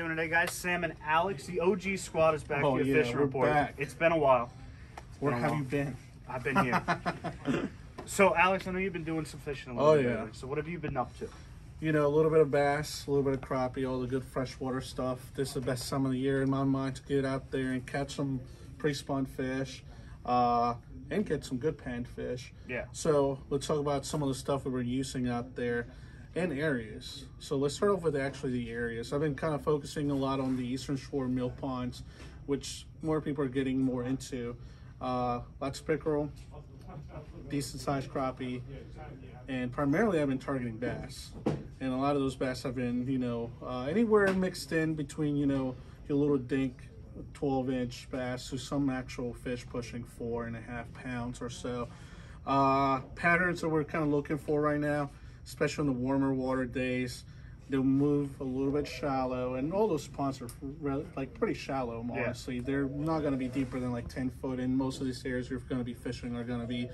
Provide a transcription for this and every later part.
Doing today, guys. Sam and Alex, the OG squad, is back to the fishing we're report. Back. It's been a while. Where have you been? I've been here. So, Alex, I know you've been doing some fishing a little bit lately. So, what have you been up to? You know, a little bit of bass, a little bit of crappie, all the good freshwater stuff. This is the best time of the year in my mind to get out there and catch some pre-spawn fish and get some good panned fish. Yeah. So let's talk about some of the stuff that we're using out there in areas. So let's start off with actually the areas. I've been kind of focusing a lot on the Eastern Shore mill ponds, which more people are getting more into. Lots of pickerel, decent sized crappie, and primarily I've been targeting bass. And a lot of those bass have been, you know, anywhere mixed in between, you know, your little dink 12-inch bass to some actual fish pushing 4.5 pounds or so. Patterns that we're kind of looking for right now, especially in the warmer water days, they'll move a little bit shallow, and all those ponds are like pretty shallow, honestly. Yeah. They're not going to be deeper than like 10 foot, and most of these areas you're going to be fishing are going to be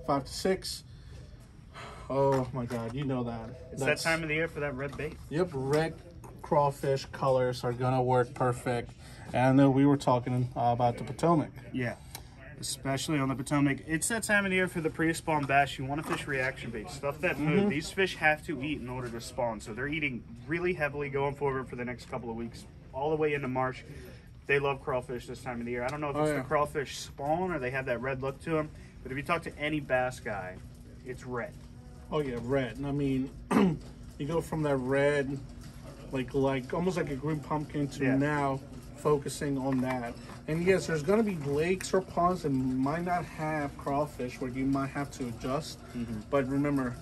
5 to 6. Oh my God, you know that. It's that time of the year for that red bait. Yep, red crawfish colors are gonna work perfect. And I know we were talking about the Potomac. Yeah, especially on the Potomac. It's that time of the year for the pre-spawn bass. You want to fish reaction bait, stuff that move. These fish have to eat in order to spawn, so they're eating really heavily going forward for the next couple of weeks, all the way into March. They love crawfish this time of the year. I don't know if it's the crawfish spawn or they have that red look to them, but if you talk to any bass guy, it's red. Oh yeah, red. And I mean, you go from that red, like almost like a green pumpkin, to now focusing on that. And yes, there's going to be lakes or ponds that might not have crawfish where you might have to adjust. But remember,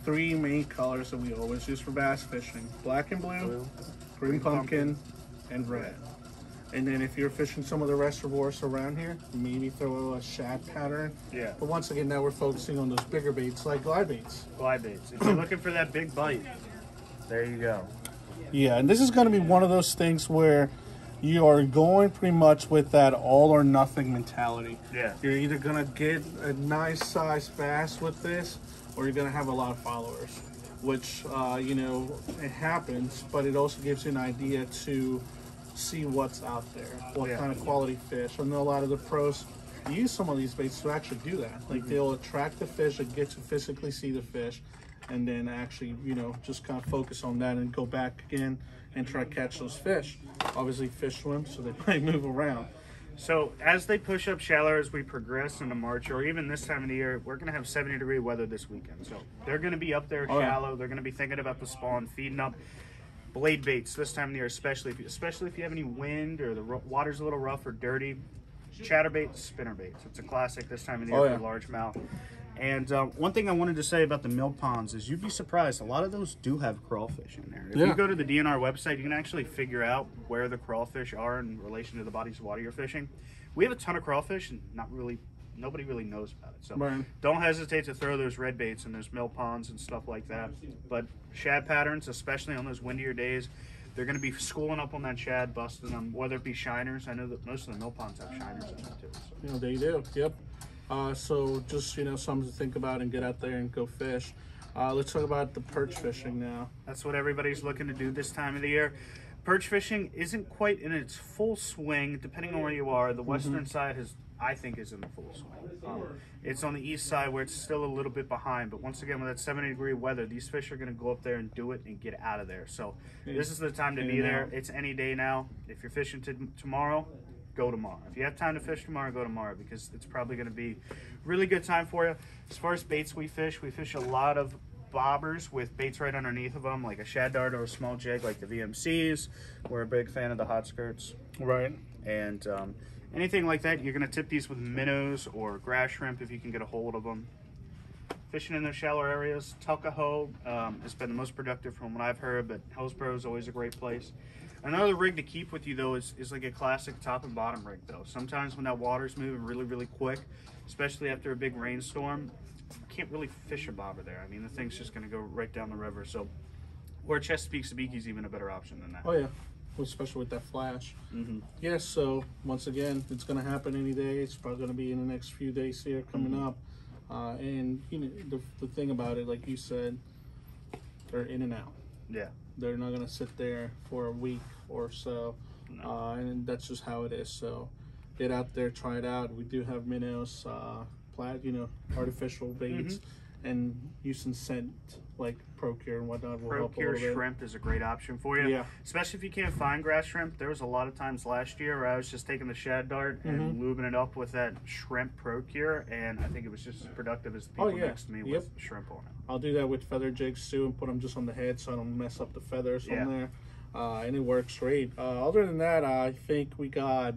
3 main colors that we always use for bass fishing: black and blue, green pumpkin, and red. And then if you're fishing some of the reservoirs around here, maybe throw a shad pattern. Yeah. But once again, now we're focusing on those bigger baits like glide baits. Glide baits. If you're looking for that big bite, there you go. Yeah, and this is going to be one of those things where you are going pretty much with that all or nothing mentality. Yeah. You're either going to get a nice sized bass with this, or you're going to have a lot of followers, which, you know, it happens, but it also gives you an idea to see what's out there, what kind of quality fish. I know a lot of the pros use some of these baits to actually do that. Like they'll attract the fish and get to physically see the fish, and then actually, you know, just kind of focus on that and go back again and try to catch those fish. Obviously fish swim, so they might move around. So as they push up shallower as we progress into March, or even this time of the year, we're going to have 70-degree weather this weekend. So they're going to be up there shallow. They're going to be thinking about the spawn, feeding up. Blade baits this time of the year, especially if you have any wind or the water's a little rough or dirty. Chatterbait, spinner baits. It's a classic this time of the year for largemouth. And one thing I wanted to say about the mill ponds is you'd be surprised. A lot of those do have crawfish in there. If you go to the DNR website, you can actually figure out where the crawfish are in relation to the bodies of water you're fishing. We have a ton of crawfish, and nobody really knows about it. So don't hesitate to throw those red baits in those mill ponds and stuff like that. But shad patterns, especially on those windier days, they're going to be schooling up on that shad, busting them, whether it be shiners. I know that most of the mill ponds have shiners in them too. So. You know, they do, yep. So just, you know, something to think about and get out there and go fish. Let's talk about the perch fishing now. That's what everybody's looking to do this time of the year. Perch fishing isn't quite in its full swing, depending on where you are. The western side I think is in the full swing. It's on the east side where it's still a little bit behind, but once again, with that 70-degree weather, these fish are going to go up there and do it and get out of there. So this is the time to be there. It's any day now. If you're fishing tomorrow, go tomorrow. If you have time to fish tomorrow, go tomorrow, because it's probably going to be really good time for you. As far as baits we fish a lot of bobbers with baits right underneath of them, like a shad dart or a small jig like the VMCs. We're a big fan of the hot skirts. Right. And anything like that, you're going to tip these with minnows or grass shrimp if you can get a hold of them. Fishing in those shallower areas, Tuckahoe has been the most productive from what I've heard, but Hillsborough is always a great place. Another rig to keep with you, though, is like a classic top and bottom rig, though. Sometimes when that water's moving really, really quick, especially after a big rainstorm, you can't really fish a bobber there. I mean, the thing's just going to go right down the river. So, or Chesapeake is even a better option than that. Oh, yeah. Especially with that flash. Yes, so once again, it's going to happen any day. It's probably going to be in the next few days here coming up. And, you know, the thing about it, like you said, they're in and out. Yeah. They're not gonna sit there for a week or so, and that's just how it is. So get out there, try it out. We do have minnows, artificial baits, and using scent like Procure and whatnot will help a little bit. Shrimp is a great option for you, especially if you can't find grass shrimp. There was a lot of times last year where I was just taking the shad dart and lubing it up with that shrimp Procure, and I think it was just as productive as the people next to me with shrimp on it. I'll do that with feather jigs too, and put them just on the head so I don't mess up the feathers on there, and it works great. Other than that, I think we got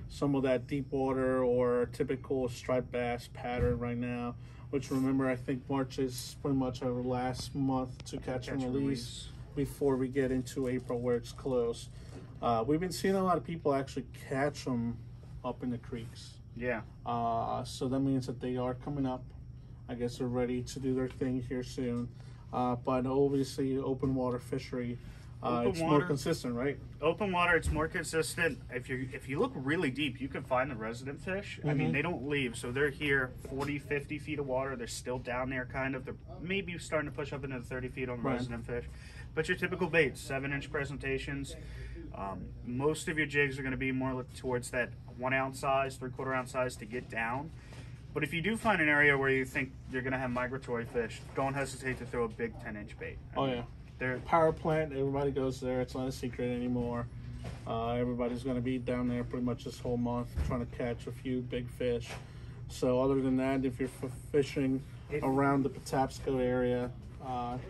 some of that deep water or typical striped bass pattern right now, which, remember, I think March is pretty much our last month to catch and release before we get into April where it's closed. We've been seeing a lot of people actually catch them up in the creeks. Yeah. So that means that they are coming up. I guess they're ready to do their thing here soon. But obviously, open water fishery, it's more consistent, right? Open water, it's more consistent. If you look really deep, you can find the resident fish. I mean, they don't leave, so they're here 40, 50 feet of water. They're still down there, kind of. They're maybe starting to push up into the 30 feet on the resident fish. But your typical baits, 7-inch presentations. Most of your jigs are going to be more towards that 1 ounce size, 3/4 ounce size to get down. But if you do find an area where you think you're going to have migratory fish, don't hesitate to throw a big 10-inch bait. They're power plant, everybody goes there. It's not a secret anymore. Everybody's going to be down there pretty much this whole month trying to catch a few big fish. So other than that, if you're fishing around the Patapsco area,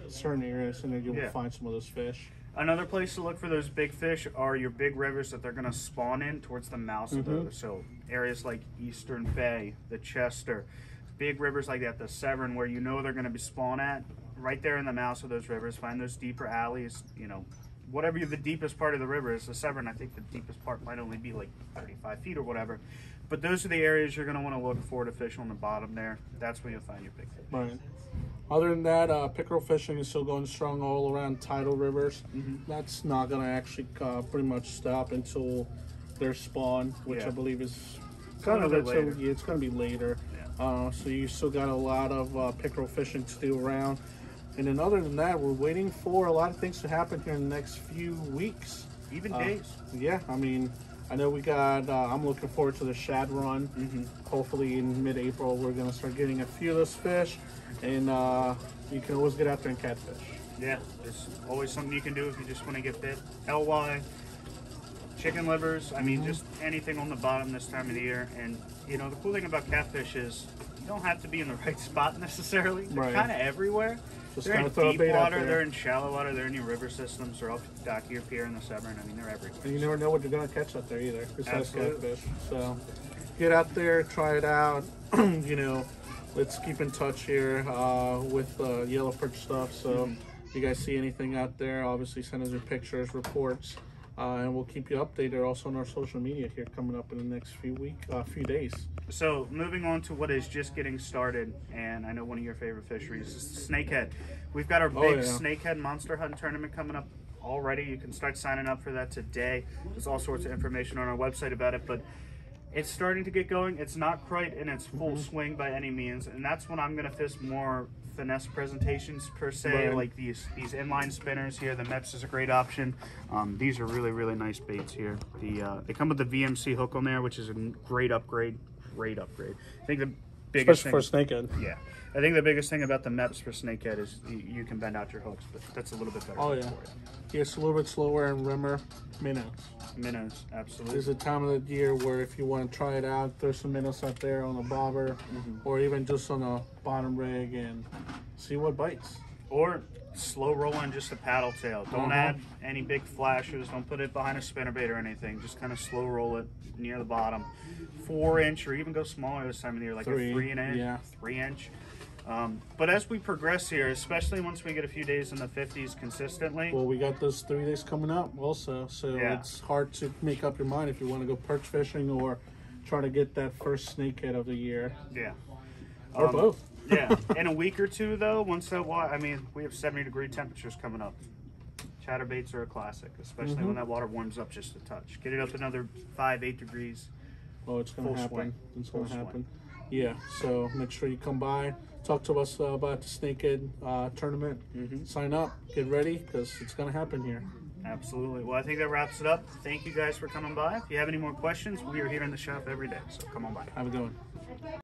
certain areas, and you will find some of those fish. Another place to look for those big fish are your big rivers that they're going to spawn in towards the mouths of those. So areas like Eastern Bay, the Chester, big rivers like that, the Severn, where you know they're going to be spawn at. Right there in the mouths of those rivers, find those deeper alleys, whatever the deepest part of the river is. The Severn, I think the deepest part might only be like 35 feet or whatever. But those are the areas you're going to want to look for to fish on the bottom there. That's where you'll find your big fish. Right. Other than that, pickerel fishing is still going strong all around tidal rivers. That's not going to actually pretty much stop until their spawn, which I believe is kind of later. It's going to be later. So you still got a lot of pickerel fishing to do around. And then other than that, we're waiting for a lot of things to happen here in the next few weeks. Even days. Yeah, I mean, I know we got, I'm looking forward to the shad run. Hopefully in mid-April, we're going to start getting a few of those fish. And you can always get out there and catfish. Yeah, there's always something you can do if you just want to get bit. LY, chicken livers, I mean, just anything on the bottom this time of the year. And, the cool thing about catfish is you don't have to be in the right spot necessarily. They're kind of everywhere. They're in deep water, they're in shallow water, they're in your river systems, they're off the dock of your pier in the Severn. I mean, they're everywhere. And you never know what you're going to catch out there either, besides catfish. So get out there, try it out. Let's keep in touch here with Yellow Perch stuff. So if you guys see anything out there, obviously send us your pictures, reports, and we'll keep you updated also on our social media here coming up in the next few days. So moving on to what is just getting started, and I know one of your favorite fisheries is Snakehead. We've got our big Snakehead Monster Hunt tournament coming up already. You can start signing up for that today. There's all sorts of information on our website about it, but it's starting to get going. It's not quite in its full swing by any means, and that's when I'm going to fish more finesse presentations per se, like these inline spinners here. The MEPS is a great option. These are really, really nice baits here. They come with the VMC hook on there, which is a great upgrade. I think the biggest thing, for snakehead. Yeah, I think the biggest thing about the MEPS for snakehead is you can bend out your hooks, but that's a little bit better. Oh yeah, it's a little bit slower and rimmer. Minnows, absolutely. There's a time of the year where if you want to try it out, there's some minnows out there on a bobber, or even just on a bottom rig, and see what bites. Or slow rolling just a paddle tail. Don't add any big flashers. Don't put it behind a spinnerbait or anything. Just kind of slow roll it near the bottom. 4-inch, or even go smaller this time of the year, like a 3-inch. But as we progress here, especially once we get a few days in the 50s consistently. Well, we got those 3 days coming up also, so it's hard to make up your mind if you want to go perch fishing or try to get that first snakehead of the year. Yeah. Or both. In a week or two, though, once that water, I mean, we have 70-degree temperatures coming up. Chatterbaits are a classic, especially when that water warms up just a touch. Get it up another 5-8 degrees. Oh, it's going to happen. It's going to happen. Yeah, so make sure you come by, talk to us about the Snakehead tournament. Sign up, get ready, because it's going to happen here. Absolutely. Well, I think that wraps it up. Thank you guys for coming by. If you have any more questions, we are here in the shop every day, so come on by. Have a good one.